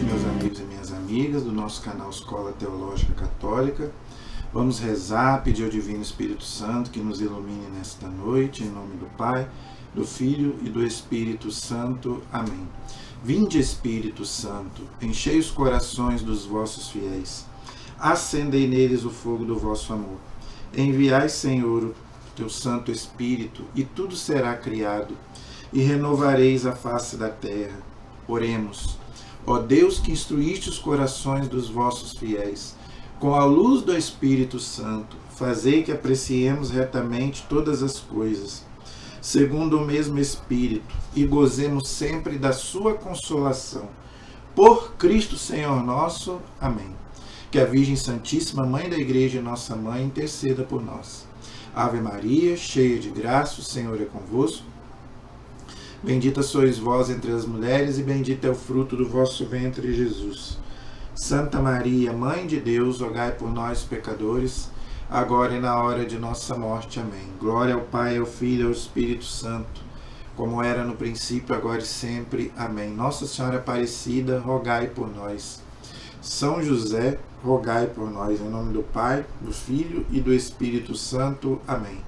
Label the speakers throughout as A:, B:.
A: noite, meus amigos e minhas amigas do nosso canal Escola Teológica Católica. Vamos rezar, pedir ao Divino Espírito Santo que nos ilumine nesta noite, em nome do Pai, do Filho e do Espírito Santo. Amém. Vinde, Espírito Santo, enchei os corações dos vossos fiéis, acendei neles o fogo do vosso amor. Enviai, Senhor, o teu Santo Espírito, e tudo será criado, e renovareis a face da terra. Oremos. Ó Deus, que instruíste os corações dos vossos fiéis, com a luz do Espírito Santo, fazei que apreciemos retamente todas as coisas, segundo o mesmo Espírito, e gozemos sempre da sua consolação. Por Cristo Senhor nosso. Amém. Que a Virgem Santíssima, Mãe da Igreja e nossa Mãe, interceda por nós. Ave Maria, cheia de graça, o Senhor é convosco. Bendita sois vós entre as mulheres, e bendito é o fruto do vosso ventre, Jesus. Santa Maria, Mãe de Deus, rogai por nós, pecadores, agora e na hora de nossa morte. Amém. Glória ao Pai, ao Filho e ao Espírito Santo, como era no princípio, agora e sempre. Amém. Nossa Senhora Aparecida, rogai por nós. São José, rogai por nós. Em nome do Pai, do Filho e do Espírito Santo. Amém.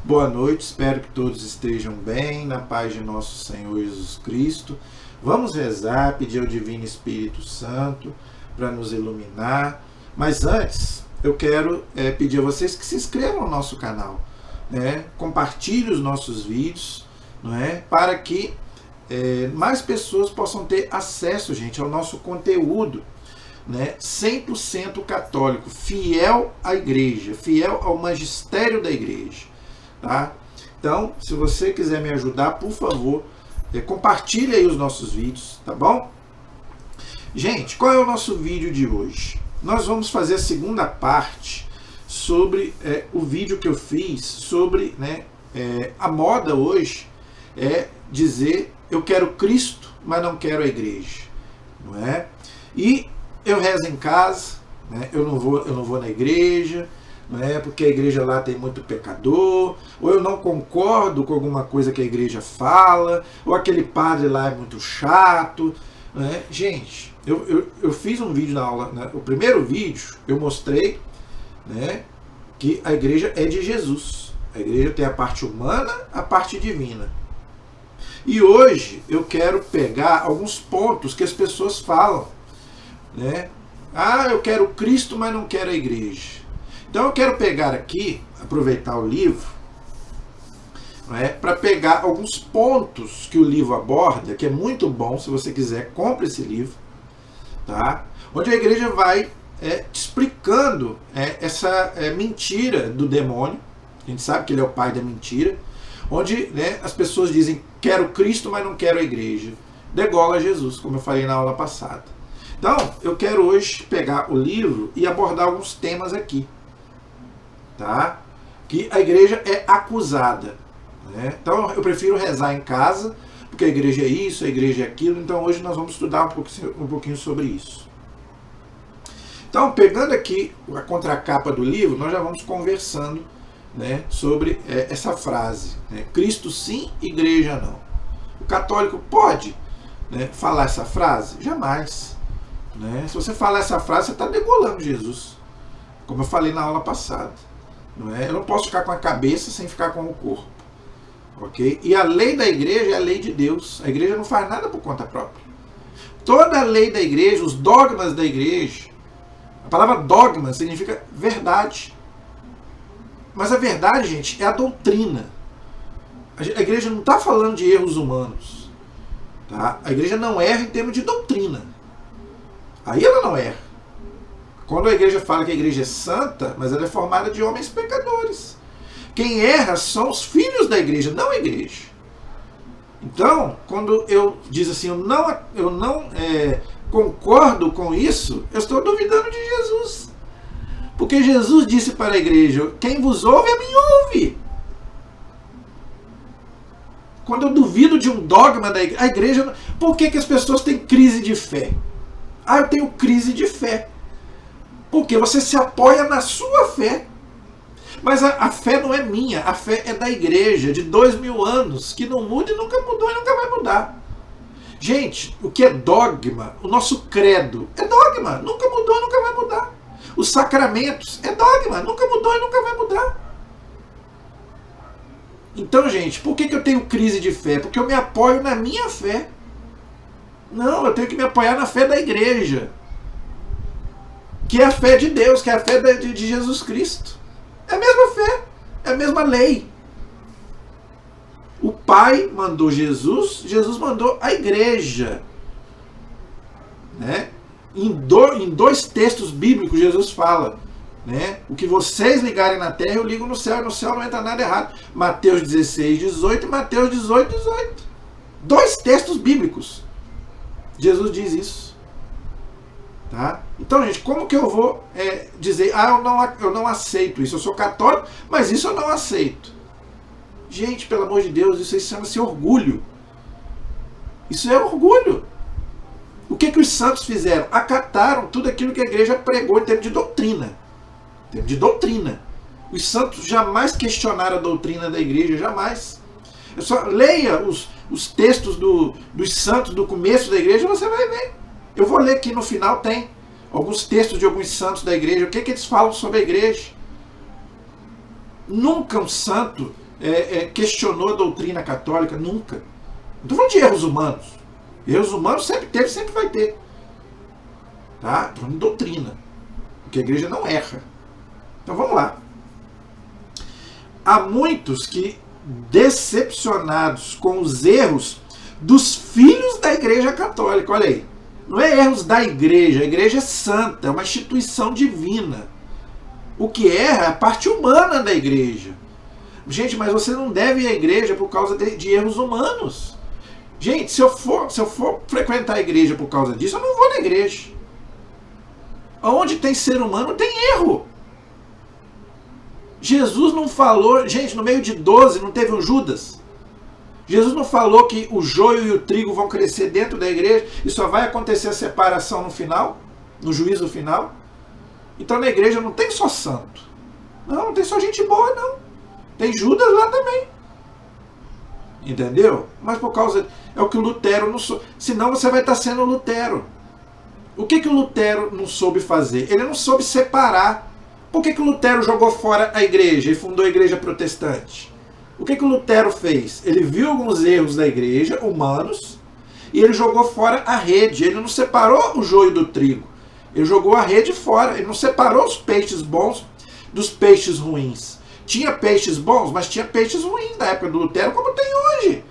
A: Boa noite, espero que todos estejam bem, na paz de nosso Senhor Jesus Cristo. Vamos rezar, pedir ao Divino Espírito Santo para nos iluminar. Mas antes, eu quero pedir a vocês que se inscrevam no nosso canal, né? Compartilhem os nossos vídeos, não é? Para que mais pessoas possam ter acesso, gente, ao nosso conteúdo, né? 100% católico, fiel à Igreja, fiel ao magistério da Igreja. Tá? Então, se você quiser me ajudar, por favor, compartilhe aí os nossos vídeos, tá bom? Gente, qual é o nosso vídeo de hoje? Nós vamos fazer a segunda parte sobre o vídeo que eu fiz sobre, né, a moda hoje é dizer eu quero Cristo, mas não quero a igreja, não é? E eu rezo em casa, né? Eu não vou na igreja, não é? Porque a igreja lá tem muito pecador, ou eu não concordo com alguma coisa que a igreja fala, ou aquele padre lá é muito chato, não é? Gente, eu fiz um vídeo na aula, né? O primeiro vídeo eu mostrei, né, que a igreja é de Jesus. A igreja tem a parte humana, a parte divina. E hoje eu quero pegar alguns pontos que as pessoas falam, né? Ah, eu quero Cristo, mas não quero a igreja. Então eu quero pegar aqui, aproveitar o livro, para pegar alguns pontos que o livro aborda, que é muito bom. Se você quiser, compre esse livro, tá? Onde a igreja vai te explicando essa mentira do demônio. A gente sabe que ele é o pai da mentira, onde, né, as pessoas dizem quero Cristo, mas não quero a igreja. Degola Jesus, como eu falei na aula passada. Então eu quero hoje pegar o livro e abordar alguns temas aqui. Tá? Que a igreja é acusada, né? Então eu prefiro rezar em casa, porque a igreja é isso, a igreja é aquilo. Então hoje nós vamos estudar um pouquinho sobre isso. Então, pegando aqui a contracapa do livro, nós já vamos conversando, né, sobre essa frase, né? Cristo sim, igreja não. O católico pode, né, falar essa frase? Jamais, né? Se você falar essa frase, você está degolando Jesus, como eu falei na aula passada. Não é? Eu não posso ficar com a cabeça sem ficar com o corpo, ok? E a lei da igreja é a lei de Deus. A igreja não faz nada por conta própria. Toda a lei da igreja, os dogmas da igreja, a palavra dogma significa verdade. Mas a verdade, gente, é a doutrina. A igreja não está falando de erros humanos, tá? A igreja não erra em termos de doutrina. Aí ela não erra. Quando a igreja fala que a igreja é santa, mas ela é formada de homens pecadores. Quem erra são os filhos da igreja, não a igreja. Então, quando eu diz assim, eu não concordo com isso, eu estou duvidando de Jesus. Porque Jesus disse para a igreja, quem vos ouve, a mim ouve. Quando eu duvido de um dogma da igreja, a igreja... Por que as pessoas têm crise de fé? Ah, eu tenho crise de fé. Porque você se apoia na sua fé. Mas a fé não é minha, a fé é da igreja, de 2000 anos, que não muda e nunca mudou e nunca vai mudar. Gente, o que é dogma, o nosso credo, é dogma, nunca mudou, nunca vai mudar. Os sacramentos, é dogma, nunca mudou e nunca vai mudar. Então, gente, por que eu tenho crise de fé? Porque eu me apoio na minha fé. Não, eu tenho que me apoiar na fé da igreja, que é a fé de Deus, que é a fé de Jesus Cristo. É a mesma fé, é a mesma lei. O Pai mandou Jesus, Jesus mandou a igreja. Né? Em dois textos bíblicos Jesus fala, né? O que vocês ligarem na terra eu ligo no céu, e no céu não entra nada errado. Mateus 16, 18 e Mateus 18, 18. Dois textos bíblicos. Jesus diz isso. Tá? Então, gente, como que eu vou dizer, eu não aceito isso, eu sou católico, mas isso eu não aceito? Gente, pelo amor de Deus, isso aí chama-se orgulho. Isso é orgulho. O que os santos fizeram? Acataram tudo aquilo que a igreja pregou em termos de doutrina. Em termos de doutrina. Os santos jamais questionaram a doutrina da igreja, jamais. Eu só leia os textos dos santos do começo da igreja, você vai ver. Eu vou ler aqui no final, tem alguns textos de alguns santos da igreja. O que eles falam sobre a igreja? Nunca um santo questionou a doutrina católica, nunca. Não estou falando de erros humanos. Erros humanos sempre teve, sempre vai ter. Tá? Estou falando de doutrina. Porque a igreja não erra. Então vamos lá. Há muitos que, decepcionados com os erros dos filhos da igreja católica, olha aí. Não é erros da igreja, a igreja é santa, é uma instituição divina. O que erra é a parte humana da igreja. Gente, mas você não deve ir à igreja por causa de erros humanos. Gente, se eu for frequentar a igreja por causa disso, eu não vou na igreja. Onde tem ser humano, tem erro. Jesus não falou, gente, no meio de 12 não teve um Judas? Jesus não falou que o joio e o trigo vão crescer dentro da igreja e só vai acontecer a separação no final, no juízo final? Então na igreja não tem só santo. Não tem só gente boa, não. Tem Judas lá também. Entendeu? Mas por causa... É o que o Lutero não soube. Senão você vai estar sendo Lutero. O que o Lutero não soube fazer? Ele não soube separar. Por que o Lutero jogou fora a igreja e fundou a igreja protestante? O que o Lutero fez? Ele viu alguns erros da igreja, humanos, e ele jogou fora a rede. Ele não separou o joio do trigo. Ele jogou a rede fora. Ele não separou os peixes bons dos peixes ruins. Tinha peixes bons, mas tinha peixes ruins na época do Lutero, como tem hoje.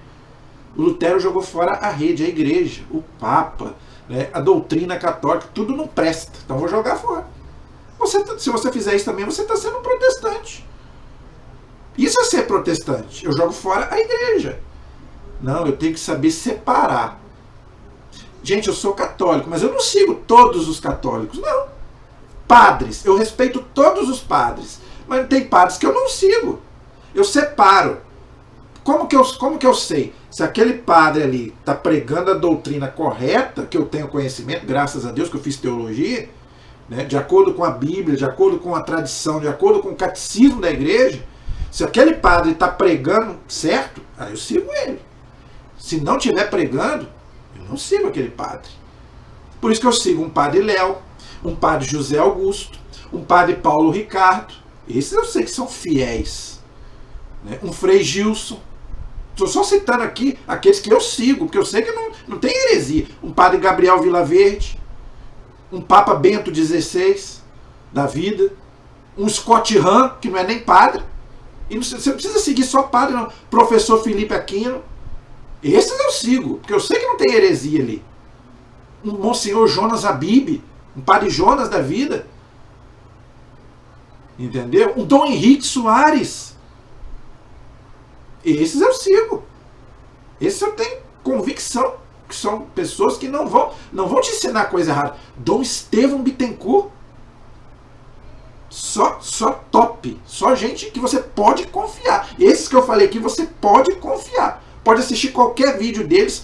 A: O Lutero jogou fora a rede, a igreja, o Papa, né, a doutrina católica, tudo não presta. Então vou jogar fora. Se você fizer isso também, você está sendo um protestante. Isso é ser protestante. Eu jogo fora a igreja. Não, eu tenho que saber separar. Gente, eu sou católico, mas eu não sigo todos os católicos, não. Padres, eu respeito todos os padres, mas tem padres que eu não sigo. Eu separo. Como que eu sei? Se aquele padre ali está pregando a doutrina correta, que eu tenho conhecimento, graças a Deus que eu fiz teologia, né, de acordo com a Bíblia, de acordo com a tradição, de acordo com o catecismo da igreja, se aquele padre está pregando certo, aí eu sigo ele. Se não estiver pregando, eu não sigo aquele padre. Por isso que eu sigo um padre Léo, um padre José Augusto, um padre Paulo Ricardo. Esses eu sei que são fiéis. Né? Um Frei Gilson. Estou só citando aqui aqueles que eu sigo, porque eu sei que não tem heresia. Um padre Gabriel Vilaverde, um Papa Bento XVI da vida, um Scott Hahn, que não é nem padre. E você não precisa seguir só padre, não. Professor Felipe Aquino. Esses eu sigo, porque eu sei que não tem heresia ali. Um Monsenhor Jonas Abib, um padre Jonas da vida. Entendeu? Um Dom Henrique Soares. Esses eu sigo. Esses eu tenho convicção que são pessoas que não vão te ensinar coisa errada. Dom Estevão Bittencourt. Só top. Só gente que você pode confiar. Esses que eu falei aqui, você pode confiar. Pode assistir qualquer vídeo deles,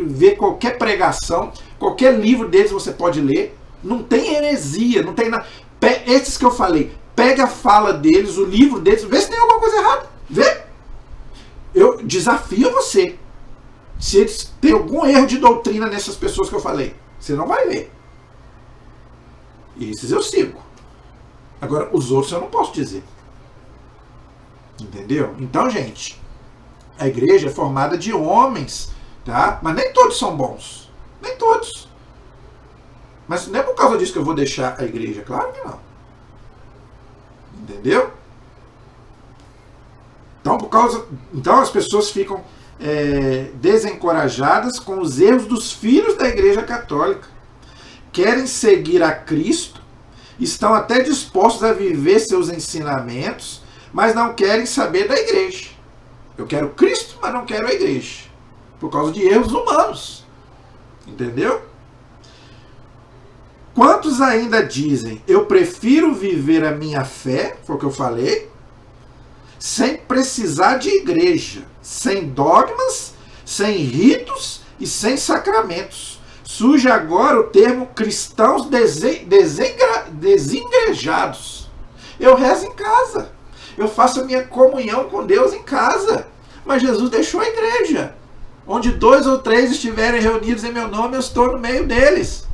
A: ver qualquer pregação, qualquer livro deles você pode ler. Não tem heresia, não tem nada. Esses que eu falei, pega a fala deles, o livro deles, vê se tem alguma coisa errada. Vê. Eu desafio você. Se eles têm algum erro de doutrina nessas pessoas que eu falei, você não vai ver. E esses eu sigo. Agora, os outros eu não posso dizer. Entendeu? Então, gente, a igreja é formada de homens, tá? Mas nem todos são bons. Nem todos. Mas não é por causa disso que eu vou deixar a igreja. Claro que não. Entendeu? Então as pessoas ficam desencorajadas com os erros dos filhos da Igreja Católica. Querem seguir a Cristo, estão até dispostos a viver seus ensinamentos, mas não querem saber da igreja. Eu quero Cristo, mas não quero a igreja. Por causa de erros humanos. Entendeu? Quantos ainda dizem, eu prefiro viver a minha fé, foi o que eu falei, sem precisar de igreja, sem dogmas, sem ritos e sem sacramentos. Surge agora o termo cristãos desengrejados. Eu rezo em casa. Eu faço a minha comunhão com Deus em casa. Mas Jesus deixou a igreja. Onde 2 ou 3 estiverem reunidos em meu nome, eu estou no meio deles.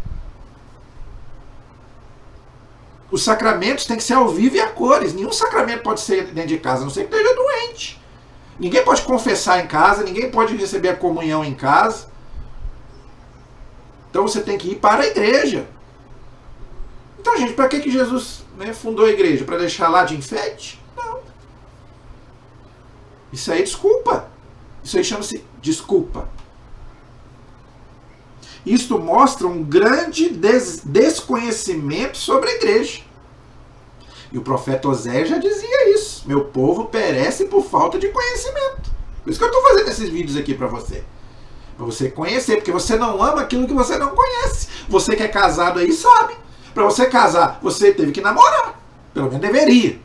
A: Os sacramentos têm que ser ao vivo e a cores. Nenhum sacramento pode ser dentro de casa, a não ser que esteja doente. Ninguém pode confessar em casa, ninguém pode receber a comunhão em casa. Então você tem que ir para a igreja. Então, gente, para que Jesus fundou a igreja? Para deixar lá de enfeite? Não. Isso aí é desculpa. Isso aí chama-se desculpa. Isto mostra um grande desconhecimento sobre a igreja. E o profeta Oséias já dizia isso. Meu povo perece por falta de conhecimento. Por isso que eu estou fazendo esses vídeos aqui para você. Para você conhecer, porque você não ama aquilo que você não conhece. Você que é casado aí sabe. Para você casar, você teve que namorar. Pelo menos deveria.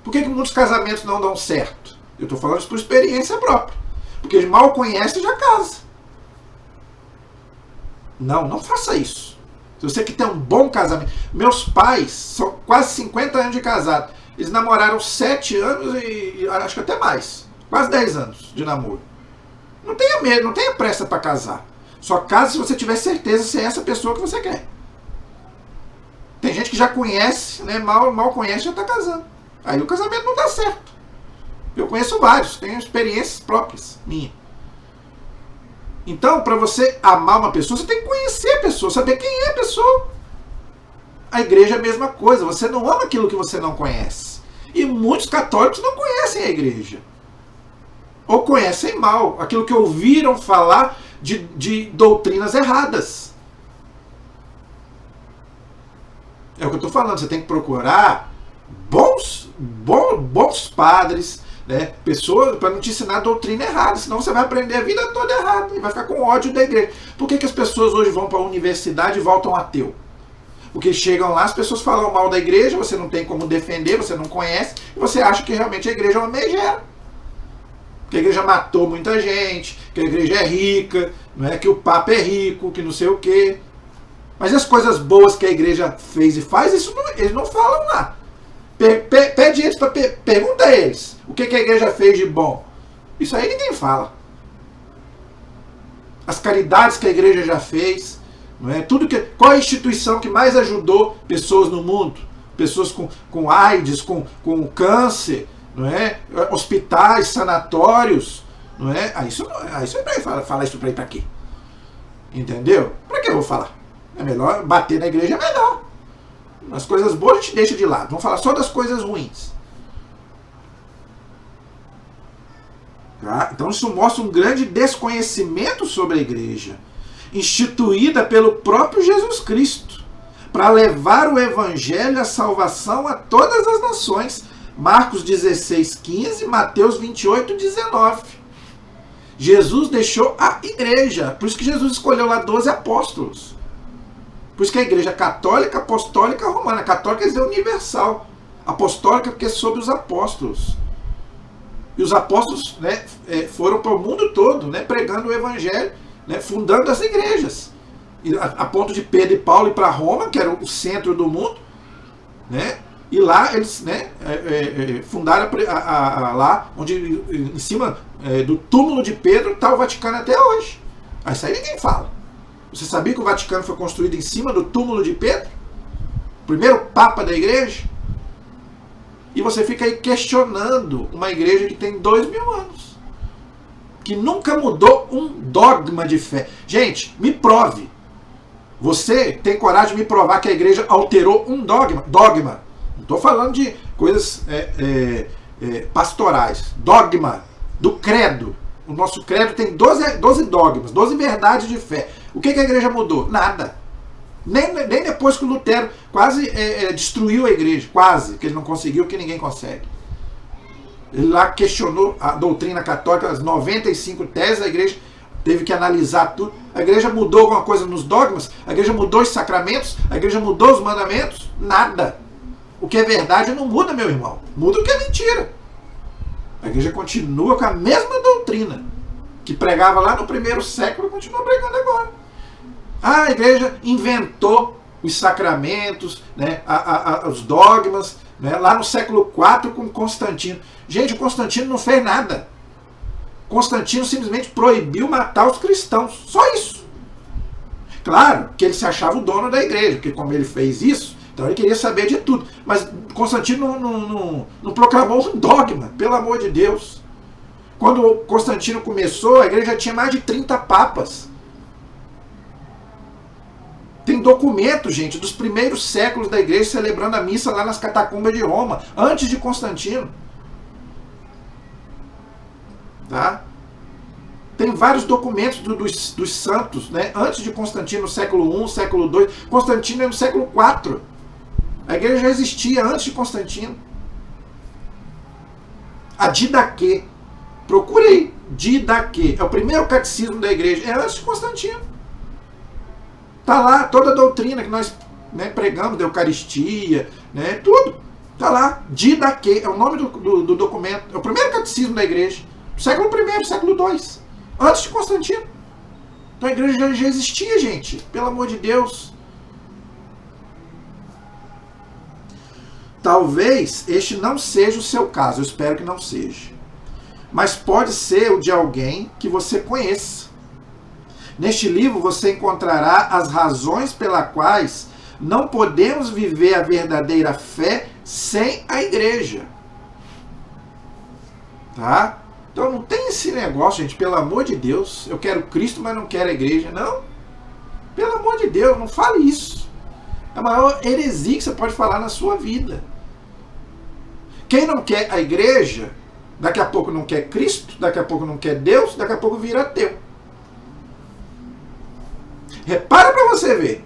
A: Por que muitos casamentos não dão certo? Eu estou falando isso por experiência própria. Porque eles mal conhecem e já casa. Não faça isso. Se você quer ter um bom casamento. Meus pais são quase 50 anos de casado. Eles namoraram 7 anos e acho que até mais. Quase 10 anos de namoro. Não tenha medo, não tenha pressa para casar. Só case se você tiver certeza se é essa pessoa que você quer. Tem gente que já conhece, mal conhece e já está casando. Aí o casamento não dá certo. Eu conheço vários, tenho experiências próprias minhas. Então, para você amar uma pessoa, você tem que conhecer a pessoa, saber quem é a pessoa. A igreja é a mesma coisa. Você não ama aquilo que você não conhece. E muitos católicos não conhecem a igreja. Ou conhecem mal, aquilo que ouviram falar de doutrinas erradas. É o que eu estou falando, você tem que procurar bons padres, pessoas para não te ensinar doutrina errada, senão você vai aprender a vida toda errada e vai ficar com ódio da igreja. Por que as pessoas hoje vão para a universidade e voltam ateu? Porque chegam lá, as pessoas falam mal da igreja, você não tem como defender, você não conhece, e você acha que realmente a igreja é uma megera. Que a igreja matou muita gente, que a igreja é rica, que o Papa é rico, que não sei o quê. Mas as coisas boas que a igreja fez e faz, isso não, eles não falam lá. Pede eles pergunta a eles o que a igreja fez de bom. Isso aí ninguém fala. As caridades que a igreja já fez, qual a instituição que mais ajudou pessoas no mundo? Pessoas com AIDS, com câncer, hospitais, sanatórios, Isso é falar isso para ir para quê? Entendeu? Para que eu vou falar? É melhor bater na igreja, é melhor. As coisas boas a gente deixa de lado. Vamos falar só das coisas ruins. Tá? Então isso mostra um grande desconhecimento sobre a igreja, instituída pelo próprio Jesus Cristo, para levar o evangelho e a salvação a todas as nações. Marcos 16:15, Mateus 28:19. Jesus deixou a igreja. Por isso que Jesus escolheu lá 12 apóstolos. Por isso que a igreja católica, apostólica, romana. Católica quer dizer universal. Apostólica porque é sobre os apóstolos. E os apóstolos foram para o mundo todo, pregando o evangelho, fundando as igrejas. E a ponto de Pedro e Paulo ir para Roma, que era o centro do mundo, e lá eles fundaram lá onde em cima do túmulo de Pedro está o Vaticano até hoje. Isso aí ninguém fala. Você sabia que o Vaticano foi construído em cima do túmulo de Pedro? O primeiro papa da igreja? E você fica aí questionando uma igreja que tem 2000 anos. Que nunca mudou um dogma de fé. Gente, me prove. Você tem coragem de me provar que a igreja alterou um dogma? Dogma. Não estou falando de coisas pastorais. Dogma. Do credo. O nosso credo tem 12 dogmas, 12 verdades de fé. O que a igreja mudou? Nada. Nem depois que o Lutero quase destruiu a igreja. Quase. Que ele não conseguiu, que ninguém consegue. Ele lá questionou a doutrina católica, as 95 teses, a igreja teve que analisar tudo. A igreja mudou alguma coisa nos dogmas? A igreja mudou os sacramentos? A igreja mudou os mandamentos? Nada. O que é verdade não muda, meu irmão. Muda o que é mentira. A igreja continua com a mesma doutrina que pregava lá no primeiro século e continua pregando agora. A igreja inventou os sacramentos, né, os dogmas, né, lá no século IV com Constantino. Gente, o Constantino não fez nada. Constantino simplesmente proibiu matar os cristãos. Só isso. Claro que ele se achava o dono da igreja, porque como ele fez isso, então ele queria saber de tudo. Mas Constantino não proclamou um dogma, pelo amor de Deus. Quando Constantino começou, a igreja tinha mais de 30 papas. Tem documento, gente, dos primeiros séculos da igreja celebrando a missa lá nas catacumbas de Roma, antes de Constantino. Tá? Tem vários documentos dos santos, né? Antes de Constantino, no século I, século II. Constantino é no século IV. A igreja já existia antes de Constantino. A Didaquê. Procure aí. Didaquê. É o primeiro catecismo da igreja. É antes de Constantino. Está lá toda a doutrina que nós, né, pregamos, da Eucaristia, né, tudo. Está lá. Didaquê. É o nome do documento. É o primeiro catecismo da igreja. Século I, século II. Antes de Constantino. Então a igreja já existia, gente. Pelo amor de Deus. Talvez este não seja o seu caso. Eu espero que não seja. Mas pode ser o de alguém que você conheça. Neste livro você encontrará as razões pelas quais não podemos viver a verdadeira fé sem a igreja. Tá? Então não tem esse negócio, gente, pelo amor de Deus. Eu quero Cristo, mas não quero a igreja. Não. Pelo amor de Deus, não fale isso. É a maior heresia que você pode falar na sua vida. Quem não quer a igreja, daqui a pouco não quer Cristo, daqui a pouco não quer Deus, daqui a pouco vira ateu. Repara para você ver.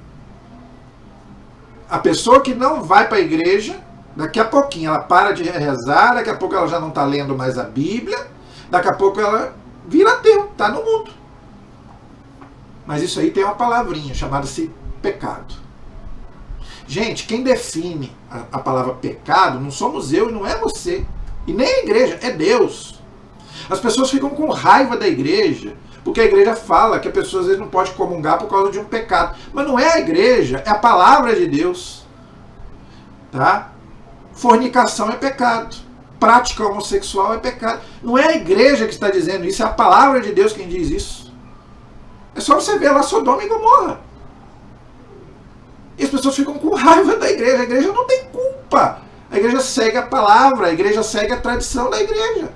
A: A pessoa que não vai para a igreja, daqui a pouquinho ela para de rezar, daqui a pouco ela já não está lendo mais a Bíblia, daqui a pouco ela vira ateu, está no mundo. Mas isso aí tem uma palavrinha chamada-se pecado. Gente, quem define a palavra pecado não somos eu e não é você. E nem a igreja, é Deus. As pessoas ficam com raiva da igreja, porque a igreja fala que a pessoa às vezes não pode comungar por causa de um pecado. Mas não é a igreja, é a palavra de Deus. Tá? Fornicação é pecado. Prática homossexual é pecado. Não é a igreja que está dizendo isso, é a palavra de Deus quem diz isso. É só você ver lá Sodoma e Gomorra. E as pessoas ficam com raiva da igreja. A igreja não tem culpa. A igreja segue a palavra, a igreja segue a tradição da igreja.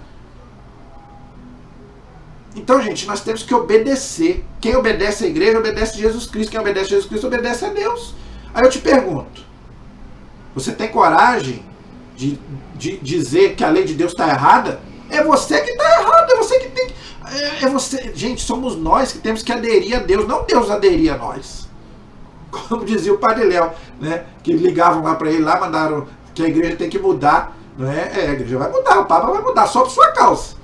A: Então, gente, nós temos que obedecer. Quem obedece à igreja, obedece a Jesus Cristo. Quem obedece a Jesus Cristo, obedece a Deus. Aí eu te pergunto, você tem coragem de dizer que a lei de Deus está errada? É você que está errado, é você que tem que... É você. Gente, somos nós que temos que aderir a Deus, não Deus aderir a nós. Como dizia o Padre Léo, né? Que ligavam lá para ele, lá mandaram que a igreja tem que mudar. Não é? A igreja vai mudar, o Papa vai mudar, só por sua causa.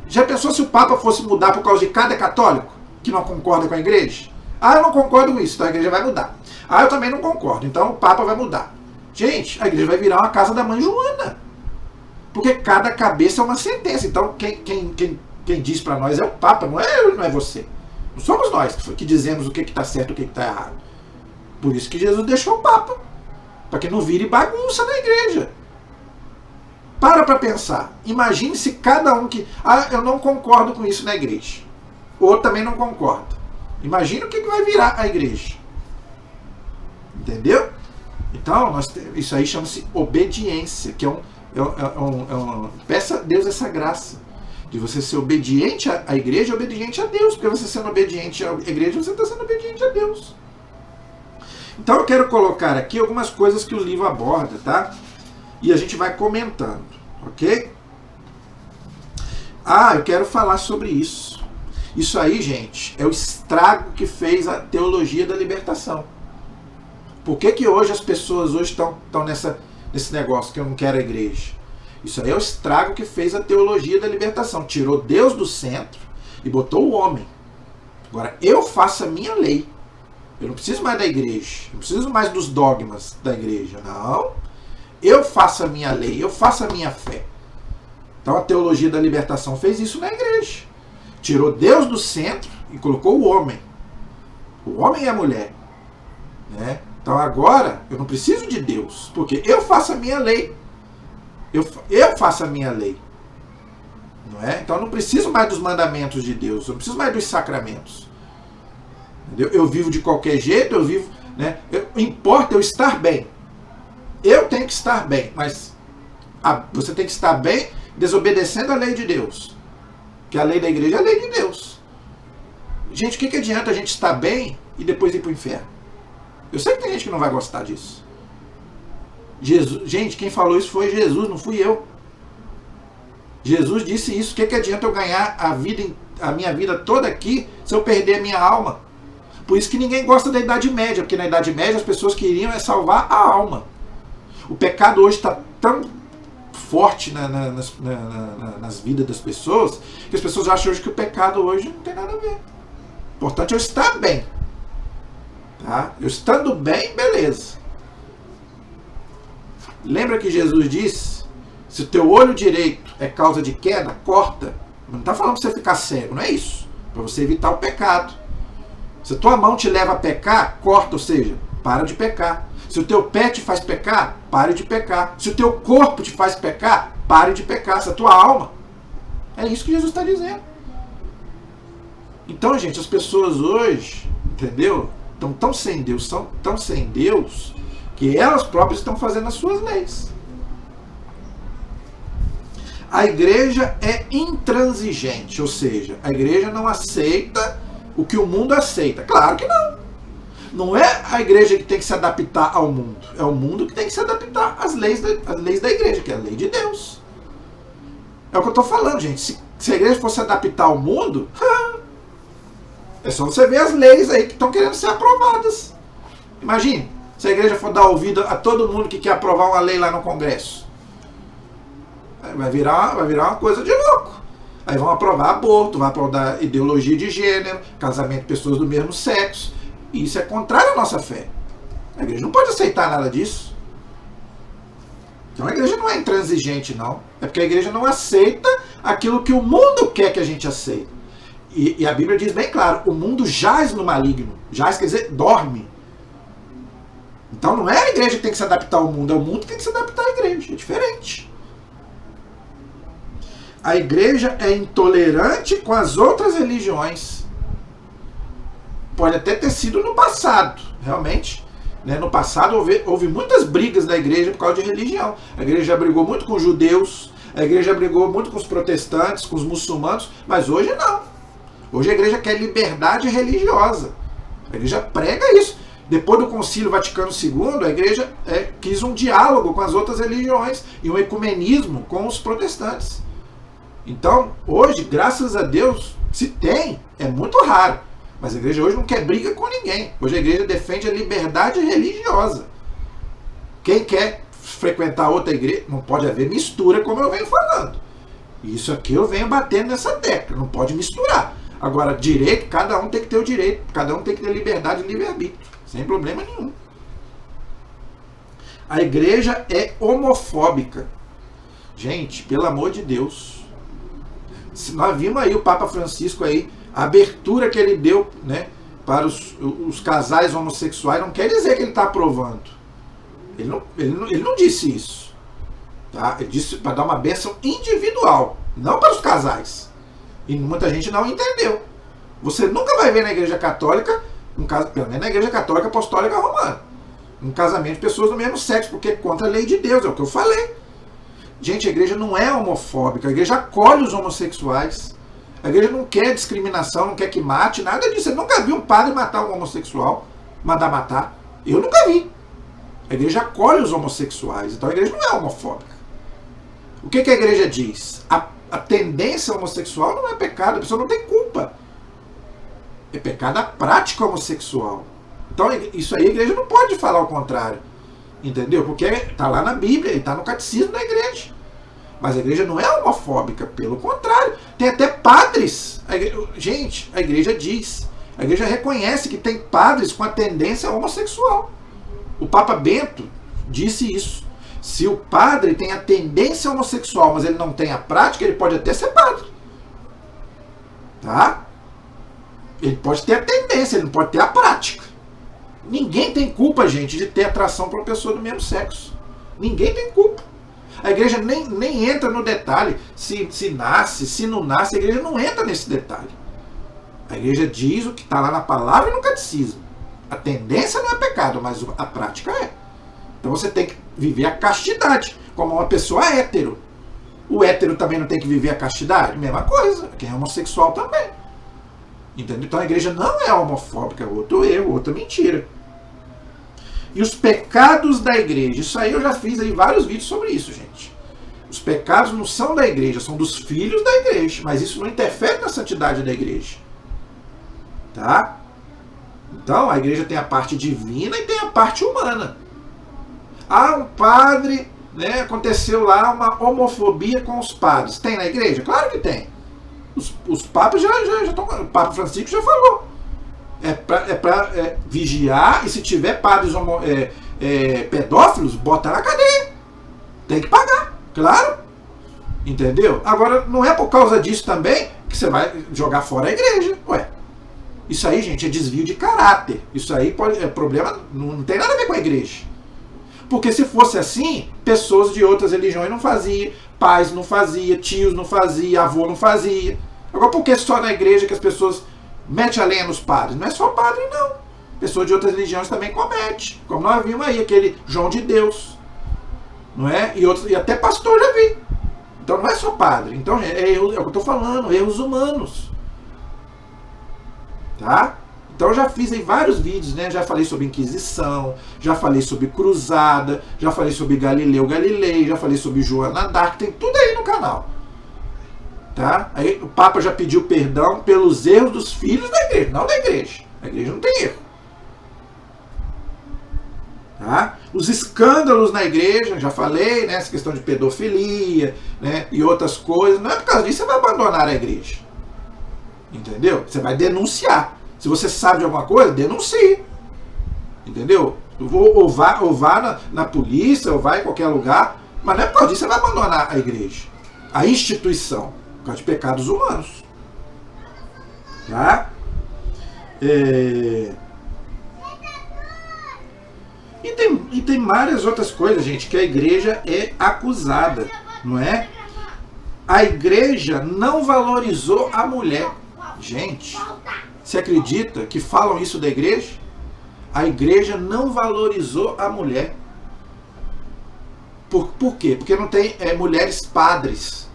A: Já pensou se o Papa fosse mudar por causa de cada católico que não concorda com a igreja? Ah, eu não concordo com isso, então a igreja vai mudar. Ah, eu também não concordo, então o Papa vai mudar. Gente, a igreja vai virar uma casa da mãe Joana. Porque cada cabeça é uma sentença. Então quem diz para nós é o Papa, não é eu e não é você. Não somos nós que dizemos o que está certo e o que está errado. Por isso que Jesus deixou o Papa. Para que não vire bagunça na igreja. Para pensar. Imagine se cada um que... Ah, eu não concordo com isso na igreja. O outro também não concorda. Imagina o que vai virar a igreja. Entendeu? Então, isso aí chama-se obediência, que peça a Deus essa graça de você ser obediente à igreja e obediente a Deus, porque você sendo obediente à igreja, você está sendo obediente a Deus. Então eu quero colocar aqui algumas coisas que o livro aborda, tá? E a gente vai comentando, ok? Eu quero falar sobre isso. Isso aí, gente, é o estrago que fez a teologia da libertação. Por que hoje as pessoas estão nesse negócio que eu não quero a igreja? Isso aí é o estrago que fez a teologia da libertação. Tirou Deus do centro e botou o homem. Agora, eu faço a minha lei. Eu não preciso mais da igreja. Eu não preciso mais dos dogmas da igreja. Não. Eu faço a minha lei. Eu faço a minha fé. Então a teologia da libertação fez isso na igreja. Tirou Deus do centro e colocou o homem. O homem e a mulher. Né? Então agora eu não preciso de Deus, porque eu faço a minha lei. Eu faço a minha lei. Não é? Então eu não preciso mais dos mandamentos de Deus, eu não preciso mais dos sacramentos. Entendeu? Eu vivo de qualquer jeito, eu vivo. Né? Importa eu estar bem. Eu tenho que estar bem, mas você tem que estar bem desobedecendo a lei de Deus. Porque a lei da igreja é a lei de Deus. Gente, o que adianta a gente estar bem e depois ir para o inferno? Eu sei que tem gente que não vai gostar disso. Gente, quem falou isso foi Jesus, não fui eu. Jesus disse isso. O que adianta eu ganhar a minha vida toda aqui se eu perder a minha alma? Por isso que ninguém gosta da Idade Média, porque na Idade Média as pessoas queriam salvar a alma. O pecado hoje está tão forte nas vidas das pessoas que as pessoas acham hoje que o pecado hoje não tem nada a ver. O importante é eu estar bem. Tá? Eu estando bem, beleza. Lembra que Jesus disse: se o teu olho direito é causa de queda, corta. Não está falando para você ficar cego, não é isso. Para você evitar o pecado. Se a tua mão te leva a pecar, corta, ou seja, para de pecar. Se o teu pé te faz pecar, pare de pecar. Se o teu corpo te faz pecar, pare de pecar. Se a tua alma. É isso que Jesus está dizendo. Então, gente, as pessoas hoje, entendeu? Estão tão sem Deus, são tão sem Deus, que elas próprias estão fazendo as suas leis. A igreja é intransigente, ou seja, a igreja não aceita o que o mundo aceita. Claro que não. Não é a igreja que tem que se adaptar ao mundo, é o mundo que tem que se adaptar às leis da igreja, que é a lei de Deus. É o que eu estou falando, gente. Se a igreja fosse adaptar ao mundo, é só você ver as leis aí que estão querendo ser aprovadas. Imagine, se a igreja for dar ouvido a todo mundo que quer aprovar uma lei lá no Congresso. Vai virar uma coisa de louco. Aí vão aprovar aborto, vão aprovar ideologia de gênero, casamento de pessoas do mesmo sexo. E isso é contrário à nossa fé. A igreja não pode aceitar nada disso. Então a igreja não é intransigente, não. É porque a igreja não aceita aquilo que o mundo quer que a gente aceite. E a Bíblia diz bem claro, o mundo jaz no maligno. Jaz quer dizer dorme. Então não é a igreja que tem que se adaptar ao mundo, é o mundo que tem que se adaptar à igreja. É diferente. A igreja é intolerante com as outras religiões. Pode até ter sido no passado, realmente. Né? No passado houve muitas brigas da igreja por causa de religião. A igreja já brigou muito com os judeus, a igreja brigou muito com os protestantes, com os muçulmanos, mas hoje não. Hoje a igreja quer liberdade religiosa. A igreja prega isso. Depois do Concílio Vaticano II, a igreja quis um diálogo com as outras religiões e um ecumenismo com os protestantes. Então, hoje, graças a Deus, se tem, é muito raro. Mas a igreja hoje não quer briga com ninguém. Hoje a igreja defende a liberdade religiosa. Quem quer frequentar outra igreja, não pode haver mistura, como eu venho falando. Isso aqui eu venho batendo nessa tecla, não pode misturar. Agora, direito, cada um tem que ter o direito, cada um tem que ter liberdade e livre-arbítrio, sem problema nenhum. A igreja é homofóbica. Gente, pelo amor de Deus. Nós vimos aí o Papa Francisco aí, a abertura que ele deu, né, para os casais homossexuais, não quer dizer que ele está aprovando. Ele não disse isso. Tá? Ele disse para dar uma bênção individual, não para os casais. E muita gente não entendeu. Você nunca vai ver na Igreja Católica, pelo menos na Igreja Católica Apostólica Romana, um casamento de pessoas do mesmo sexo, porque é contra a lei de Deus, é o que eu falei. Gente, a igreja não é homofóbica, a igreja acolhe os homossexuais, a igreja não quer discriminação, não quer que mate, nada disso. Você nunca viu um padre matar um homossexual, mandar matar? Eu nunca vi. A igreja acolhe os homossexuais, então a igreja não é homofóbica. O que a igreja diz? A tendência homossexual não é pecado, a pessoa não tem culpa. É pecado a prática homossexual. Então isso aí a igreja não pode falar o contrário. Entendeu? Porque está lá na Bíblia e está no catecismo da igreja. Mas a igreja não é homofóbica, pelo contrário. Tem até padres. Gente, a igreja diz. A igreja reconhece que tem padres com a tendência homossexual. O Papa Bento disse isso. Se o padre tem a tendência homossexual, mas ele não tem a prática, ele pode até ser padre. Tá? Ele pode ter a tendência, ele não pode ter a prática. Ninguém tem culpa, gente, de ter atração por uma pessoa do mesmo sexo. Ninguém tem culpa. A igreja nem entra no detalhe se nasce, se não nasce. A igreja não entra nesse detalhe. A igreja diz o que está lá na palavra e no catecismo. A tendência não é pecado, mas a prática é. Então você tem que viver a castidade, como uma pessoa hétero. O hétero também não tem que viver a castidade? Mesma coisa. Quem é homossexual também. Entendeu? Então a igreja não é homofóbica. Outro erro, outra mentira. E os pecados da igreja. Isso aí eu já fiz aí vários vídeos sobre isso, gente. Os pecados não são da igreja, são dos filhos da igreja. Mas isso não interfere na santidade da igreja. Tá? Então a igreja tem a parte divina e tem a parte humana. Ah, um padre, né, aconteceu lá uma homofobia com os padres. Tem na igreja? Claro que tem. Os papas já estão. O Papa Francisco já falou. É para vigiar, e se tiver padres pedófilos, bota na cadeia. Tem que pagar, claro. Entendeu? Agora, não é por causa disso também que você vai jogar fora a igreja. Ué, isso aí, gente, é desvio de caráter. Isso aí é problema, não tem nada a ver com a igreja. Porque se fosse assim, pessoas de outras religiões não faziam, pais não faziam, tios não faziam, avô não fazia. Agora, por que só na igreja que as pessoas metem a lenha nos padres? Não é só padre, não. Pessoas de outras religiões também cometem. Como nós vimos aí, aquele João de Deus. Não é? E até pastor já vi. Então não é só padre. Então é o que eu estou falando, erros humanos. Tá? Então eu já fiz aí vários vídeos, né? Já falei sobre Inquisição, já falei sobre Cruzada, já falei sobre Galileu Galilei, já falei sobre Joana d'Arc, tem tudo aí no canal. Tá? Aí o Papa já pediu perdão pelos erros dos filhos da igreja, não da igreja. A igreja não tem erro. Tá? Os escândalos na igreja, já falei, né? Essa questão de pedofilia, né? E outras coisas. Não é por causa disso que você vai abandonar a igreja. Entendeu? Você vai denunciar. Se você sabe de alguma coisa, denuncie. Entendeu? Ou vá na polícia, ou vá em qualquer lugar. Mas não é por causa disso que você vai abandonar a igreja. A instituição. Por causa de pecados humanos. Tá? E tem várias outras coisas, gente, que a igreja é acusada. Não é? A igreja não valorizou a mulher. Gente, você acredita que falam isso da igreja? A igreja não valorizou a mulher. Por quê? Porque não tem mulheres padres.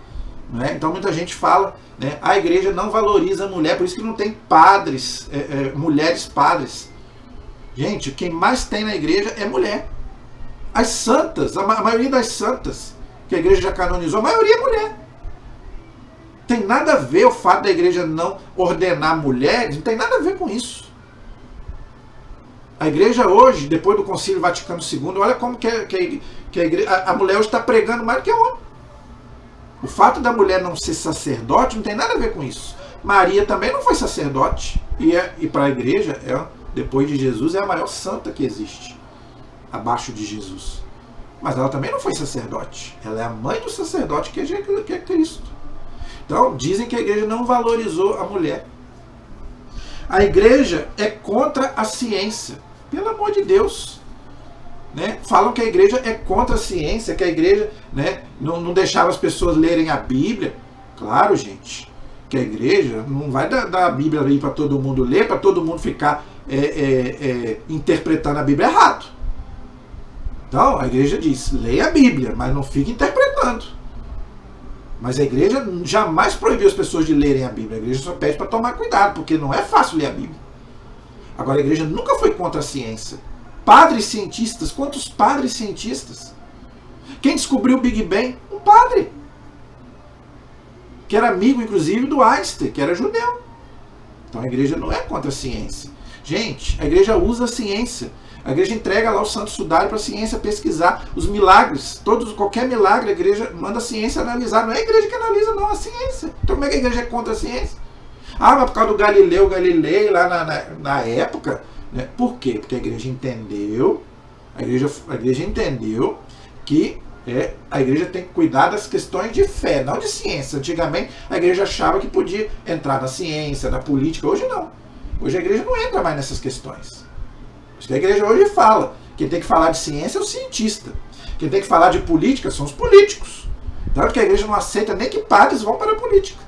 A: Não é? Então muita gente fala, né, a igreja não valoriza a mulher, por isso que não tem padres, mulheres padres. Gente, quem mais tem na igreja é mulher. As santas, a maioria das santas que a igreja já canonizou, a maioria é mulher. Tem nada a ver o fato da igreja não ordenar mulheres, não tem nada a ver com isso. A igreja hoje, depois do Concílio Vaticano II, olha como que a igreja, a mulher hoje está pregando mais do que o homem. O fato da mulher não ser sacerdote não tem nada a ver com isso. Maria também não foi sacerdote. E para a igreja, depois de Jesus, é a maior santa que existe. Abaixo de Jesus. Mas ela também não foi sacerdote. Ela é a mãe do sacerdote que é Cristo. Então, dizem que a igreja não valorizou a mulher. A igreja é contra a ciência. Pelo amor de Deus. Né? Falam que a igreja é contra a ciência, que a igreja, né, não deixava as pessoas lerem a Bíblia. Claro, gente. Que a igreja não vai dar a Bíblia aí para todo mundo ler, para todo mundo ficar interpretando a Bíblia errado. Então, a igreja diz, leia a Bíblia, mas não fique interpretando. Mas a igreja jamais proibiu as pessoas de lerem a Bíblia. A igreja só pede para tomar cuidado, porque não é fácil ler a Bíblia. Agora, a igreja nunca foi contra a ciência. Padres cientistas, quantos padres cientistas? Quem descobriu o Big Bang? Um padre. Que era amigo, inclusive, do Einstein, que era judeu. Então a igreja não é contra a ciência. Gente, a igreja usa a ciência. A igreja entrega lá o Santo Sudário para a ciência pesquisar os milagres. Qualquer milagre, a igreja manda a ciência analisar. Não é a igreja que analisa, não, a ciência. Então como é que a igreja é contra a ciência? Ah, mas por causa do Galilei lá na época. Né? Por quê? Porque a igreja entendeu, a igreja entendeu que a igreja tem que cuidar das questões de fé, não de ciência. Antigamente a igreja achava que podia entrar na ciência, na política. Hoje não. Hoje a igreja não entra mais nessas questões. A igreja hoje fala, quem tem que falar de ciência é o cientista. Quem tem que falar de política são os políticos. Tanto que a igreja não aceita nem que padres vão para a política.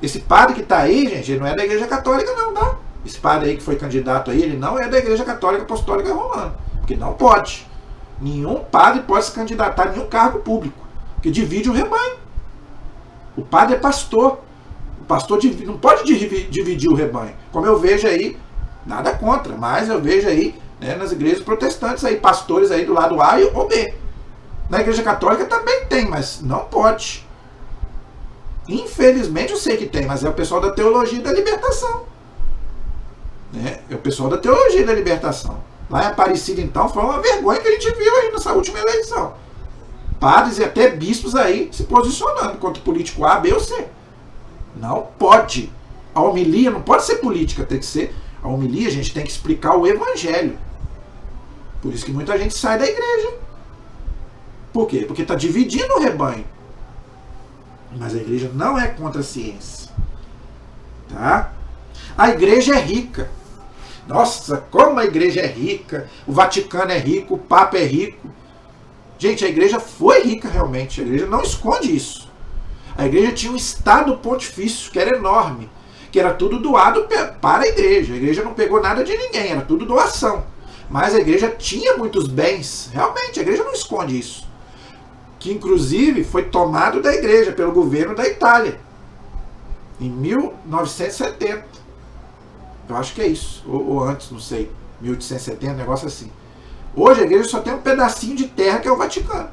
A: Esse padre que está aí, gente, ele não é da igreja católica não, tá? Esse padre aí que foi candidato aí, ele não é da igreja católica apostólica romana. Porque não pode. Nenhum padre pode se candidatar a nenhum cargo público. Porque divide o rebanho. O padre é pastor. O pastor não pode dividir o rebanho. Como eu vejo aí, nada contra, mas eu vejo aí, né, nas igrejas protestantes aí, pastores aí do lado A ou B. Na igreja católica também tem, mas não pode. Infelizmente eu sei que tem, mas é o pessoal da teologia da libertação. Né? É o pessoal da teologia da libertação. Lá em Aparecida, então, foi uma vergonha que a gente viu aí nessa última eleição. Padres e até bispos aí se posicionando contra o político A, B ou C. Não pode. A homilia não pode ser política, tem que ser. A homilia, a gente tem que explicar o evangelho. Por isso que muita gente sai da igreja. Por quê? Porque está dividindo o rebanho. Mas a igreja não é contra a ciência. Tá? A igreja é rica. Nossa, como a igreja é rica. O Vaticano é rico, o Papa é rico. Gente, a igreja foi rica realmente. A igreja não esconde isso. A igreja tinha um estado pontifício que era enorme. Que era tudo doado para a igreja. A igreja não pegou nada de ninguém, era tudo doação. Mas a igreja tinha muitos bens. Realmente, a igreja não esconde isso. Que inclusive foi tomado da igreja pelo governo da Itália. Em 1970. Eu acho que é isso. Ou antes, não sei. 1870, um negócio assim. Hoje a igreja só tem um pedacinho de terra que é o Vaticano.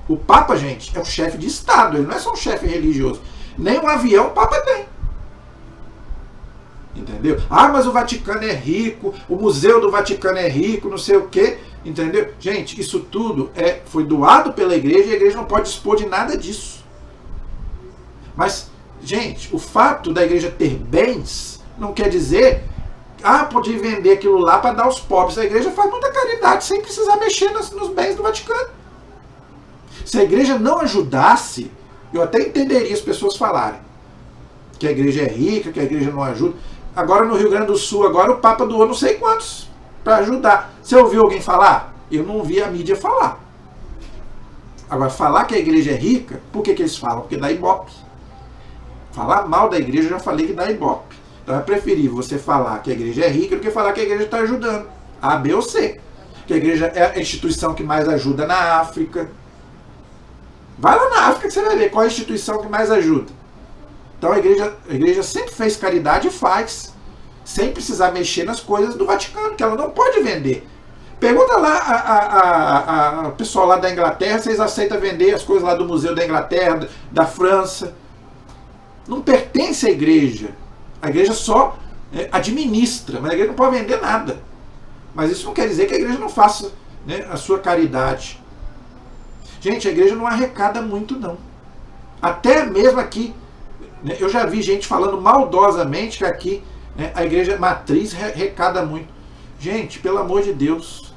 A: O Papa, gente, é um chefe de Estado. Ele não é só um chefe religioso. Nem um avião o Papa tem. Entendeu? Ah, mas o Vaticano é rico, o Museu do Vaticano é rico, não sei o quê. Entendeu? Gente, isso tudo foi doado pela igreja e a igreja não pode dispor de nada disso. Mas, gente, o fato da igreja ter bens não quer dizer, pode vender aquilo lá para dar aos pobres. A igreja faz muita caridade sem precisar mexer nos bens do Vaticano. Se a igreja não ajudasse, eu até entenderia as pessoas falarem que a igreja é rica, que a igreja não ajuda. Agora no Rio Grande do Sul, agora o Papa doou não sei quantos para ajudar. Você ouviu alguém falar? Eu não vi a mídia falar. Agora, falar que a igreja é rica, por que eles falam? Porque dá ibope. Falar mal da igreja, eu já falei que dá ibope. Então é preferível você falar que a igreja é rica do que falar que a igreja está ajudando. A, B ou C. Que a igreja é a instituição que mais ajuda na África. Vai lá na África que você vai ver qual é a instituição que mais ajuda. Então a igreja sempre fez caridade e faz, sem precisar mexer nas coisas do Vaticano, que ela não pode vender. Pergunta lá o pessoal lá da Inglaterra, vocês aceitam vender as coisas lá do Museu da Inglaterra, da França. Não pertence à igreja. A igreja só administra, mas a igreja não pode vender nada. Mas isso não quer dizer que a igreja não faça, né, a sua caridade. Gente, a igreja não arrecada muito, não. Até mesmo aqui, né, eu já vi gente falando maldosamente que aqui, né, a igreja matriz arrecada muito. Gente, pelo amor de Deus.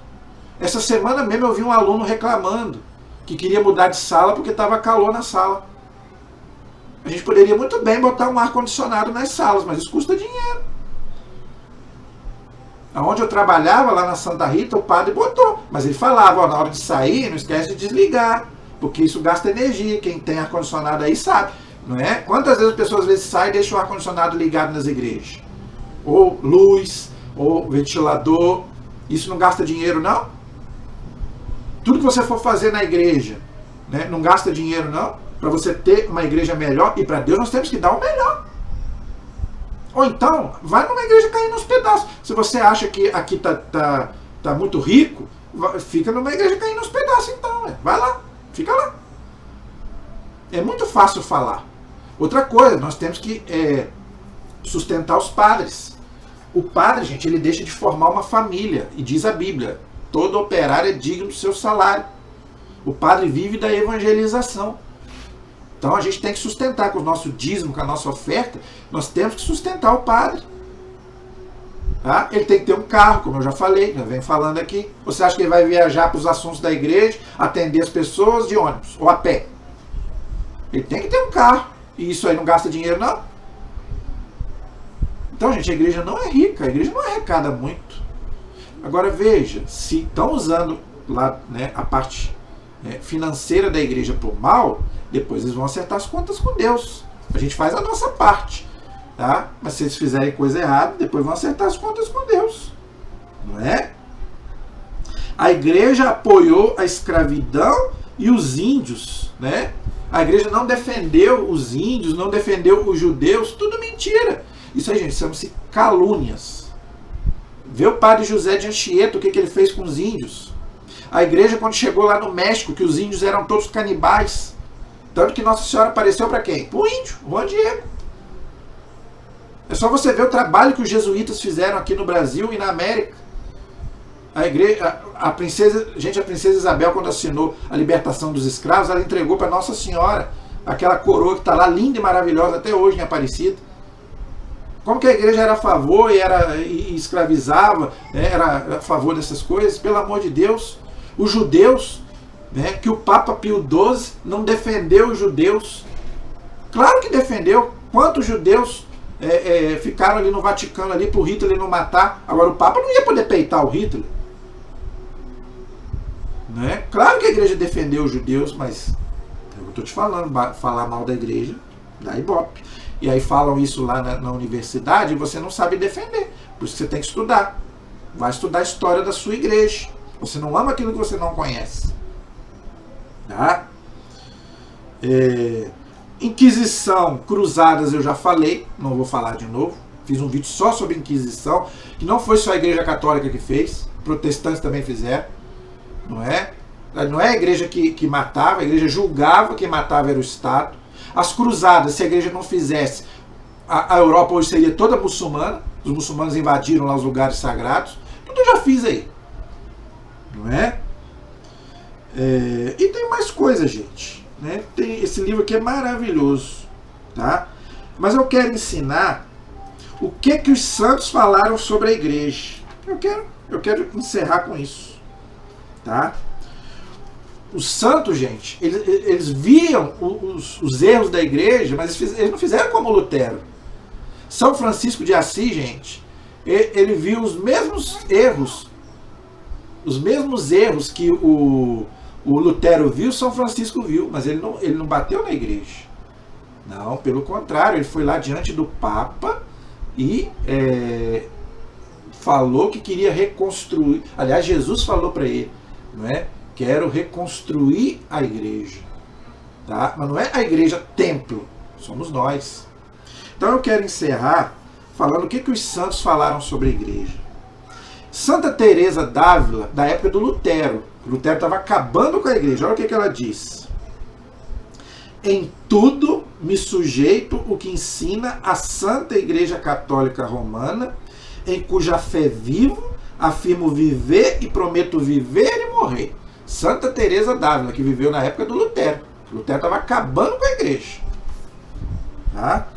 A: Essa semana mesmo eu vi um aluno reclamando que queria mudar de sala porque estava calor na sala. A gente poderia muito bem botar um ar-condicionado nas salas, mas isso custa dinheiro. Onde eu trabalhava, lá na Santa Rita, o padre botou. Mas ele falava, na hora de sair, não esquece de desligar Porque isso gasta energia. Quem tem ar-condicionado aí sabe, não é? Quantas vezes as pessoas às vezes saem e deixam o ar-condicionado ligado nas igrejas? Ou luz, ou ventilador. Isso não gasta dinheiro, não? Tudo que você for fazer na igreja, né, não gasta dinheiro, não? Para você ter uma igreja melhor. E para Deus nós temos que dar o melhor. Ou então, vai numa igreja caindo nos pedaços. Se você acha que aqui tá muito rico, fica numa igreja caindo nos pedaços, então. Vai lá, fica lá. É muito fácil falar. Outra coisa, nós temos que sustentar os padres. O padre, gente, ele deixa de formar uma família. E diz a Bíblia, todo operário é digno do seu salário. O padre vive da evangelização. Então a gente tem que sustentar com o nosso dízimo, com a nossa oferta, nós temos que sustentar o padre. Tá? Ele tem que ter um carro, como eu já falei, já venho falando aqui. Você acha que ele vai viajar para os assuntos da igreja, atender as pessoas de ônibus ou a pé? Ele tem que ter um carro. E isso aí não gasta dinheiro, não? Então, gente, a igreja não é rica, a igreja não arrecada muito. Agora veja, se estão usando lá, né, a parte financeira da igreja para o mal, depois eles vão acertar as contas com Deus. A gente faz a nossa parte, tá? Mas se eles fizerem coisa errada, depois vão acertar as contas com Deus, não é? A igreja apoiou a escravidão e os índios, né? A igreja não defendeu os índios, não defendeu os judeus, tudo mentira. Isso aí, gente, chama-se calúnias. Vê o padre José de Anchieta, o que ele fez com os índios. A igreja, quando chegou lá no México, que os índios eram todos canibais. Tanto que Nossa Senhora apareceu para quem? Para o índio, Juan Diego. É só você ver o trabalho que os jesuítas fizeram aqui no Brasil e na América. A igreja, a princesa Isabel, quando assinou a libertação dos escravos, ela entregou para Nossa Senhora aquela coroa que está lá, linda e maravilhosa até hoje em Aparecida. Como que a igreja era a favor e escravizava, né, era a favor dessas coisas? Pelo amor de Deus. Os judeus, né, que o Papa Pio XII não defendeu os judeus. Claro que defendeu. Quantos judeus ficaram ali no Vaticano ali para o Hitler não matar? Agora o Papa não ia poder peitar o Hitler. Né? Claro que a igreja defendeu os judeus, mas eu estou te falando, falar mal da igreja dá ibope. E aí falam isso lá na universidade e você não sabe defender. Por isso que você tem que estudar. Vai estudar a história da sua igreja. Você não ama aquilo que você não conhece. Tá? Inquisição, cruzadas eu já falei, não vou falar de novo. Fiz um vídeo só sobre Inquisição, que não foi só a igreja católica que fez, protestantes também fizeram. Não é? Não é a igreja que matava, a igreja julgava, quem matava era o Estado. As cruzadas, se a igreja não fizesse, a Europa hoje seria toda muçulmana. Os muçulmanos invadiram lá os lugares sagrados. Tudo eu já fiz aí. Não é? E tem mais coisa, gente. Né? Tem, esse livro aqui é maravilhoso. Tá? Mas eu quero ensinar o que os santos falaram sobre a igreja. Eu quero encerrar com isso. Tá? Os santos, gente, eles viam os erros da igreja, mas eles não fizeram como Lutero. São Francisco de Assis, gente, ele viu os mesmos erros que o Lutero viu, São Francisco viu, mas ele não bateu na igreja. Não, pelo contrário, ele foi lá diante do Papa e falou que queria reconstruir. Aliás, Jesus falou para ele, não é? Quero reconstruir a igreja. Tá? Mas não é a igreja templo, somos nós. Então eu quero encerrar falando o que os santos falaram sobre a igreja. Santa Teresa d'Ávila, da época do Lutero. Lutero estava acabando com a igreja. Olha o que ela diz. Em tudo me sujeito o que ensina a Santa Igreja Católica Romana, em cuja fé vivo, afirmo viver e prometo viver e morrer. Santa Teresa d'Ávila, que viveu na época do Lutero. Lutero estava acabando com a igreja. Tá?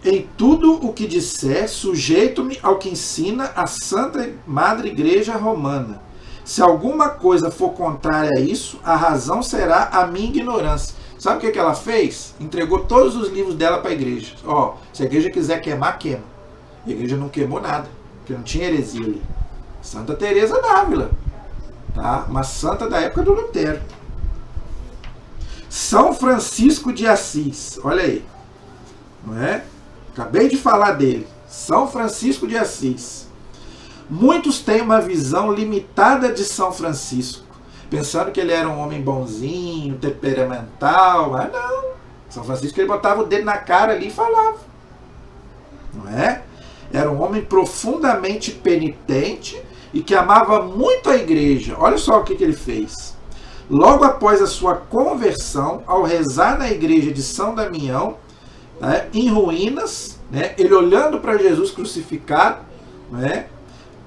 A: Em tudo o que disser, sujeito-me ao que ensina a Santa Madre Igreja Romana. Se alguma coisa for contrária a isso, a razão será a minha ignorância. Sabe o que ela fez? Entregou todos os livros dela para a igreja. Ó, se a igreja quiser queimar, queima. A igreja não queimou nada, porque não tinha heresia ali. Santa Teresa d'Ávila. tá? Uma santa da época do Lutero. São Francisco de Assis, olha aí, não é? Acabei de falar dele, São Francisco de Assis. Muitos têm uma visão limitada de São Francisco, pensando que ele era um homem bonzinho, temperamental, mas não. São Francisco, ele botava o dedo na cara ali e falava, não é? Era um homem profundamente penitente e que amava muito a igreja. Olha só o que ele fez. Logo após a sua conversão, ao rezar na igreja de São Damião, né, em ruínas, né, ele olhando para Jesus crucificado, né,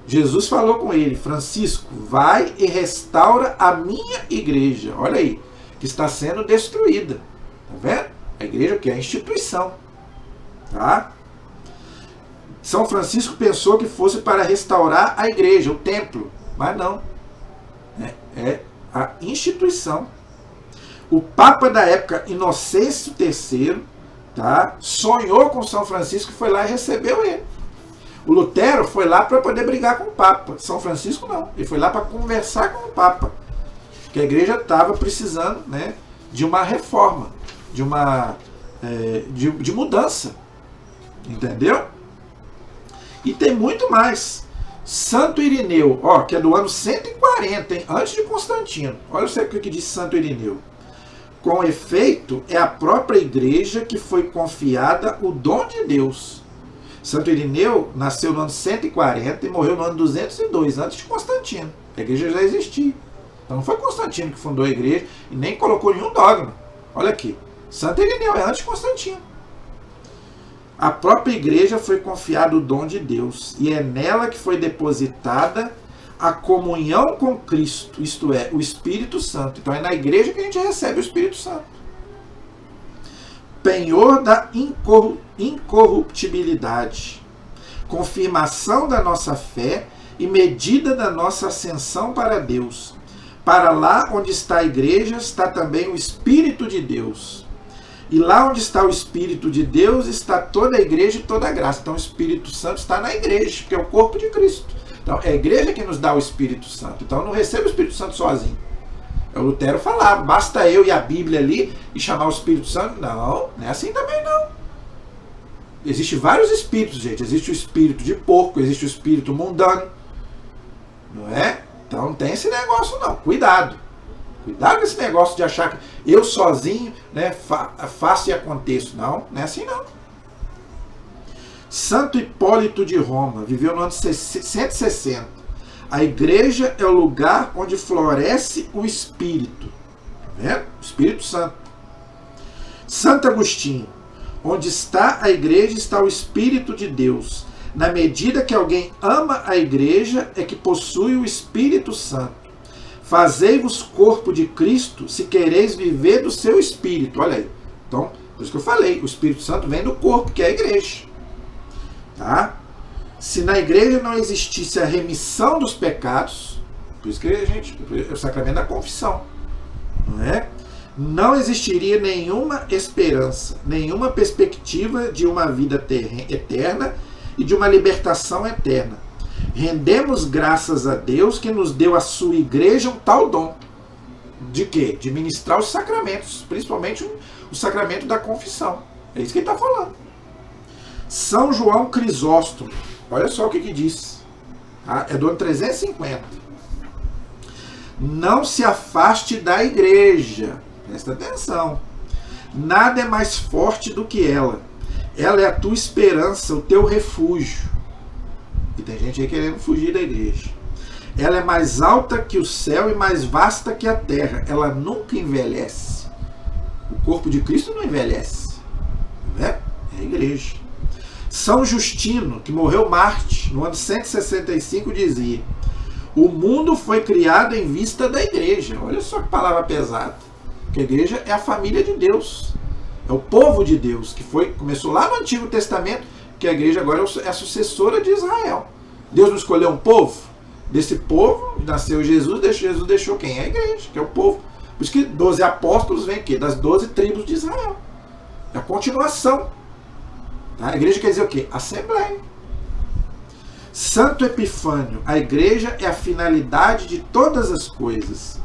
A: Jesus falou com ele: Francisco, vai e restaura a minha igreja. Olha aí, que está sendo destruída. Tá vendo? A igreja que é a instituição. Tá? São Francisco pensou que fosse para restaurar a igreja, o templo, mas não. É a instituição. O Papa da época, Inocêncio III, tá, sonhou com São Francisco e foi lá e recebeu ele. O Lutero foi lá para poder brigar com o Papa. São Francisco não. Ele foi lá para conversar com o Papa. Porque a igreja estava precisando, né, de uma reforma, de uma de mudança. Entendeu? E tem muito mais. Santo Irineu, ó, que é do ano 140, hein, antes de Constantino. Olha o que diz Santo Irineu. Com efeito, é a própria igreja que foi confiada o dom de Deus. Santo Irineu nasceu no ano 140 e morreu no ano 202, antes de Constantino. A igreja já existia. Então não foi Constantino que fundou a igreja e nem colocou nenhum dogma. Olha aqui, Santo Irineu é antes de Constantino. A própria igreja foi confiado o dom de Deus e é nela que foi depositada a comunhão com Cristo, isto é, o Espírito Santo. Então é na igreja que a gente recebe o Espírito Santo. Penhor da incorruptibilidade, confirmação da nossa fé e medida da nossa ascensão para Deus. Para lá onde está a igreja está também o Espírito de Deus. E lá onde está o Espírito de Deus está toda a igreja e toda a graça. Então o Espírito Santo está na igreja, que é o corpo de Cristo. Então é a igreja que nos dá o Espírito Santo. Então eu não recebo o Espírito Santo sozinho. O Lutero falava, basta eu e a Bíblia ali e chamar o Espírito Santo. Não, não é assim também não. Existem vários espíritos, gente. Existe o espírito de porco, existe o espírito mundano. Não é? Então não tem esse negócio não. Cuidado. Cuidado com esse negócio de achar que eu sozinho, né, faço e aconteço. Não, não é assim não. Santo Hipólito de Roma viveu no ano 160. A igreja é o lugar onde floresce o Espírito. Tá vendo? O Espírito Santo. Santo Agostinho. Onde está a igreja está o Espírito de Deus. Na medida que alguém ama a igreja é que possui o Espírito Santo. Fazei-vos corpo de Cristo se quereis viver do seu Espírito. Olha aí. Então, por isso que eu falei, o Espírito Santo vem do corpo, que é a igreja. Tá? Se na igreja não existisse a remissão dos pecados, por isso que a gente, é o sacramento da confissão, não é? Não existiria nenhuma esperança, nenhuma perspectiva de uma vida eterna e de uma libertação eterna. Rendemos graças a Deus que nos deu a sua igreja um tal dom. De quê? De ministrar os sacramentos, principalmente o sacramento da confissão. É isso que ele está falando. São João Crisóstomo. Olha só o que diz. Tá? É do ano 350. Não se afaste da igreja. Presta atenção. Nada é mais forte do que ela. Ela é a tua esperança, o teu refúgio. E tem gente aí querendo fugir da igreja. Ela é mais alta que o céu e mais vasta que a terra. Ela nunca envelhece. O corpo de Cristo não envelhece. Né? É a igreja. São Justino, que morreu Marte, no ano 165, dizia: o mundo foi criado em vista da igreja. Olha só que palavra pesada. Porque a igreja é a família de Deus. É o povo de Deus, que começou lá no Antigo Testamento, que a igreja agora é a sucessora de Israel. Deus não escolheu um povo? Desse povo nasceu Jesus deixou quem? A igreja, que é o povo. Por isso que 12 apóstolos vêm aqui, das 12 tribos de Israel. É a continuação. A igreja quer dizer o quê? Assembleia. Santo Epifânio, a igreja é a finalidade de todas as coisas.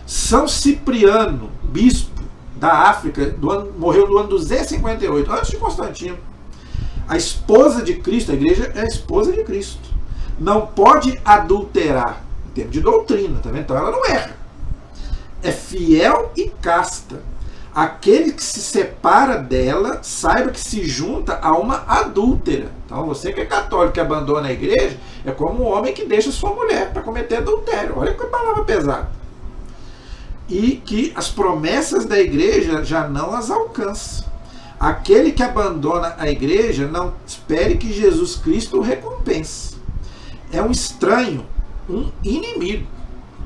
A: São Cipriano, bispo da África, morreu no ano 258, antes de Constantino. A esposa de Cristo, a igreja é a esposa de Cristo. Não pode adulterar, em termos de doutrina, tá vendo? Então ela não erra. É fiel e casta. Aquele que se separa dela, saiba que se junta a uma adúltera. Então você que é católico, que abandona a igreja, é como um homem que deixa sua mulher para cometer adultério. Olha que palavra pesada. E que as promessas da igreja já não as alcança. Aquele que abandona a igreja, não espere que Jesus Cristo o recompense. É um estranho, um inimigo.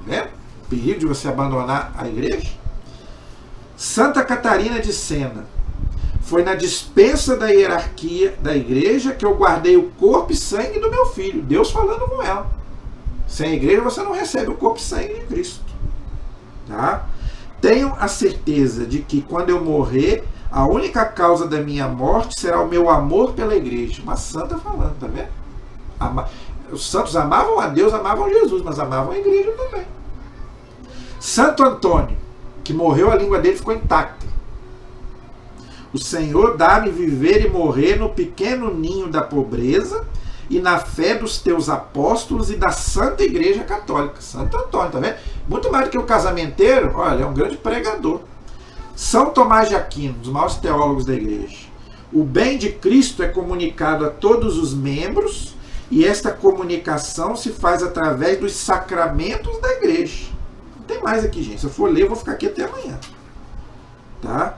A: Né? O perigo de você abandonar a igreja. Santa Catarina de Sena. Foi na dispensa da hierarquia da igreja que eu guardei o corpo e sangue do meu filho. Deus falando com ela. Sem a igreja você não recebe o corpo e sangue de Cristo. Tá? Tenham a certeza de que quando eu morrer, a única causa da minha morte será o meu amor pela igreja. Uma santa falando, tá vendo? Os santos amavam a Deus, amavam Jesus, mas amavam a igreja também. Santo Antônio, que morreu, a língua dele ficou intacta. O Senhor dá-me viver e morrer no pequeno ninho da pobreza e na fé dos teus apóstolos e da Santa Igreja Católica. Santo Antônio, tá vendo? Muito mais do que o casamenteiro, olha, é um grande pregador. São Tomás de Aquino, um dos maiores teólogos da igreja. O bem de Cristo é comunicado a todos os membros e esta comunicação se faz através dos sacramentos da igreja. Não tem mais aqui, gente. Se eu for ler, eu vou ficar aqui até amanhã. Tá?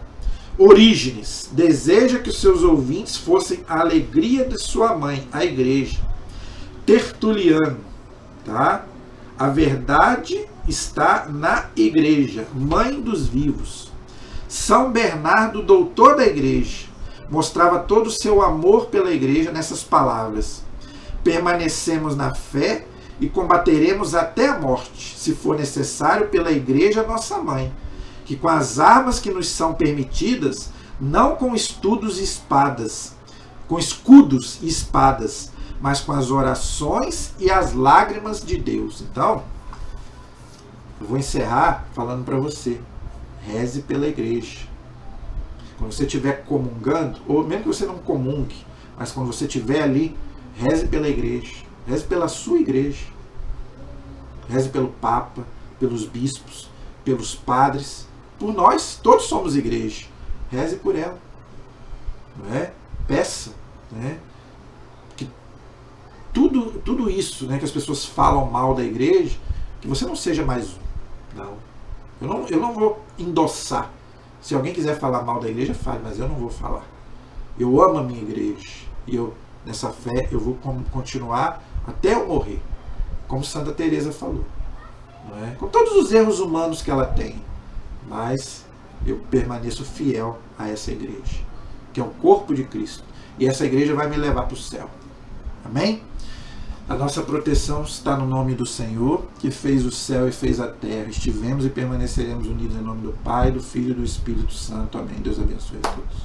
A: Orígenes deseja que os seus ouvintes fossem a alegria de sua mãe, a igreja. Tertuliano, tá? A verdade está na igreja, mãe dos vivos. São Bernardo, doutor da igreja, mostrava todo o seu amor pela igreja nessas palavras: permanecemos na fé e combateremos até a morte, se for necessário, pela igreja nossa mãe, que com as armas que nos são permitidas, não com estudos e espadas, com escudos e espadas, mas com as orações e as lágrimas de Deus. Então, eu vou encerrar falando para você: reze pela igreja. Quando você estiver comungando, ou mesmo que você não comungue, mas quando você estiver ali, reze pela igreja. Reze pela sua igreja. Reze pelo Papa, pelos bispos, pelos padres, por nós. Todos somos igreja. Reze por ela. Não é? Peça, né? Que tudo isso, né, que as pessoas falam mal da igreja, que você não seja mais um. Não. Eu não vou endossar. Se alguém quiser falar mal da igreja, fale, mas eu não vou falar. Eu amo a minha igreja. E eu, nessa fé, eu vou continuar até eu morrer. Como Santa Teresa falou. Não é? Com todos os erros humanos que ela tem. Mas eu permaneço fiel a essa igreja, que é o corpo de Cristo. E essa igreja vai me levar para o céu. Amém? A nossa proteção está no nome do Senhor, que fez o céu e fez a terra. Estivemos e permaneceremos unidos em nome do Pai, do Filho e do Espírito Santo. Amém. Deus abençoe a todos.